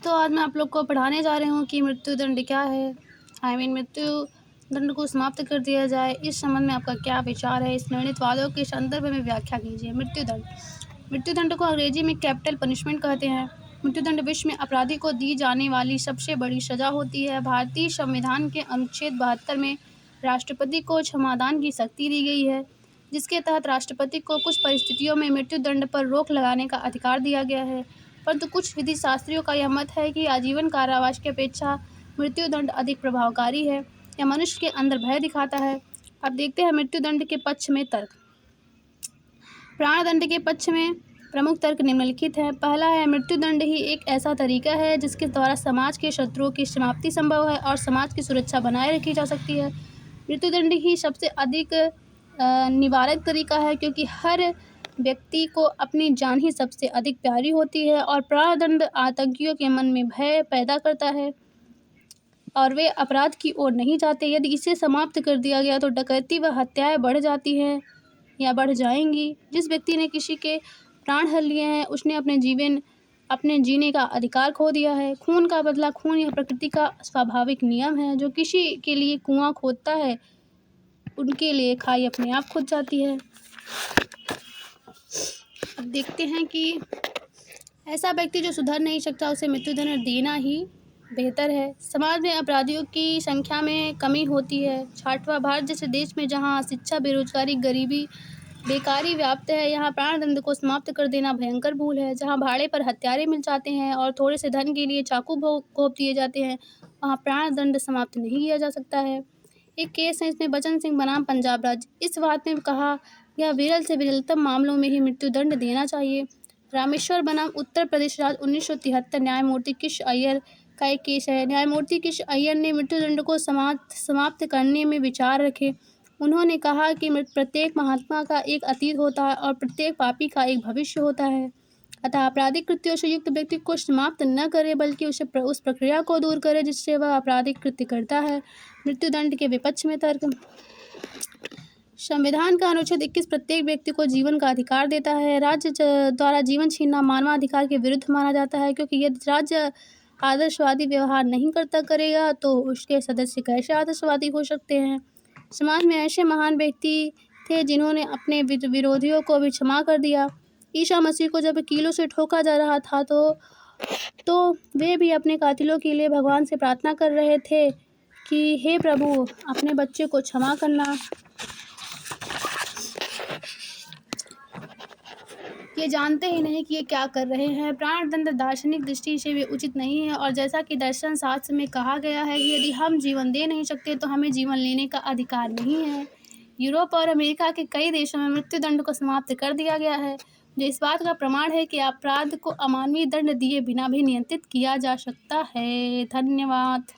दोस्तों, आज मैं आप लोग को पढ़ाने जा रही हूँ कि मृत्युदंड क्या है। मृत्यु दंड को समाप्त कर दिया जाए, इस संबंध में आपका क्या विचार है? इस निर्णित वादों के संदर्भ में व्याख्या कीजिए। मृत्युदंड को अंग्रेजी में कैपिटल पनिशमेंट कहते हैं। मृत्युदंड विश्व में अपराधी को दी जाने वाली सबसे बड़ी सजा होती है। भारतीय संविधान के अनुच्छेद 72 में राष्ट्रपति को क्षमादान की शक्ति दी गई है, जिसके तहत राष्ट्रपति को कुछ परिस्थितियों में मृत्युदंड पर रोक लगाने का अधिकार दिया गया है। परंतु कुछ विधि शास्त्रियों का यह मत है कि आजीवन कारावास की अपेक्षा मृत्युदंड अधिक प्रभावकारी है। यह मनुष्य के अंदर भय दिखाता है। अब देखते हैं मृत्युदंड के पक्ष में तर्क। प्राणदंड के पक्ष में प्रमुख तर्क निम्नलिखित है। पहला है, मृत्युदंड ही एक ऐसा तरीका है जिसके द्वारा समाज के शत्रुओं की समाप्ति संभव है और समाज की सुरक्षा बनाए रखी जा सकती है। मृत्युदंड ही सबसे अधिक निवारक तरीका है, क्योंकि हर व्यक्ति को अपनी जान ही सबसे अधिक प्यारी होती है और प्राणदंड आतंकियों के मन में भय पैदा करता है और वे अपराध की ओर नहीं जाते। यदि इसे समाप्त कर दिया गया तो डकैती व हत्याएं बढ़ जाती हैं या बढ़ जाएंगी। जिस व्यक्ति ने किसी के प्राण हर लिए हैं, उसने अपने जीने का अधिकार खो दिया है। खून का बदला खून यह प्रकृति का स्वाभाविक नियम है। जो किसी के लिए कुआं खोदता है, उनके लिए खाई अपने आप खुद जाती है। अब देखते हैं कि ऐसा व्यक्ति जो सुधर नहीं सकता, उसे मृत्युदंड देना ही बेहतर है। समाज में अपराधियों की संख्या में कमी होती है। 6वां, भारत जैसे देश में जहां शिक्षा, बेरोजगारी, गरीबी, बेकारी व्याप्त है, यहाँ प्राणदंड को समाप्त कर देना भयंकर भूल है। जहाँ भाड़े पर हत्यारे मिल जाते हैं और थोड़े से धन के लिए चाकू घोंप दिए जाते हैं, वहाँ प्राणदंड समाप्त नहीं किया जा सकता है। एक केस है, इसमें बचन सिंह बनाम पंजाब राज्य। इस बात में कहा यह विरल से विरलतम मामलों में ही मृत्युदंड देना चाहिए। रामेश्वर बनाम उत्तर प्रदेश राज्य 1973, न्यायमूर्ति किश अय्यर का एक केस है। न्यायमूर्ति किश अय्यर ने मृत्युदंड को समाप्त करने में विचार रखे। उन्होंने कहा कि प्रत्येक महात्मा का एक अतीत होता है और प्रत्येक पापी का एक भविष्य होता है। अतः आपराधिक कृत्यों से युक्त व्यक्ति को समाप्त न करे, बल्कि उस प्रक्रिया को दूर करे जिससे वह आपराधिक कृत्य करता है। मृत्युदंड के विपक्ष में तर्क। संविधान का अनुच्छेद 21 प्रत्येक व्यक्ति को जीवन का अधिकार देता है। राज्य द्वारा जीवन छीनना मानवाधिकार के विरुद्ध माना जाता है, क्योंकि यदि राज्य आदर्शवादी व्यवहार नहीं करेगा तो उसके सदस्य कैसे आदर्शवादी हो सकते हैं। समाज में ऐसे महान व्यक्ति थे जिन्होंने अपने विरोधियों को भी क्षमा कर दिया। ईसा मसीह को जब कीलों से ठोका जा रहा था तो वे भी अपने कातिलों के लिए भगवान से प्रार्थना कर रहे थे कि हे प्रभु, अपने बच्चे को क्षमा करना। ये जानते ही नहीं कि ये क्या कर रहे हैं। प्राणदंड दार्शनिक दृष्टि से भी उचित नहीं है, और जैसा कि दर्शन शास्त्र में कहा गया है कि यदि हम जीवन दे नहीं सकते तो हमें जीवन लेने का अधिकार नहीं है। यूरोप और अमेरिका के कई देशों में मृत्युदंड को समाप्त कर दिया गया है, जो इस बात का प्रमाण है कि अपराध को अमानवीय दंड दिए बिना भी नियंत्रित किया जा सकता है। धन्यवाद।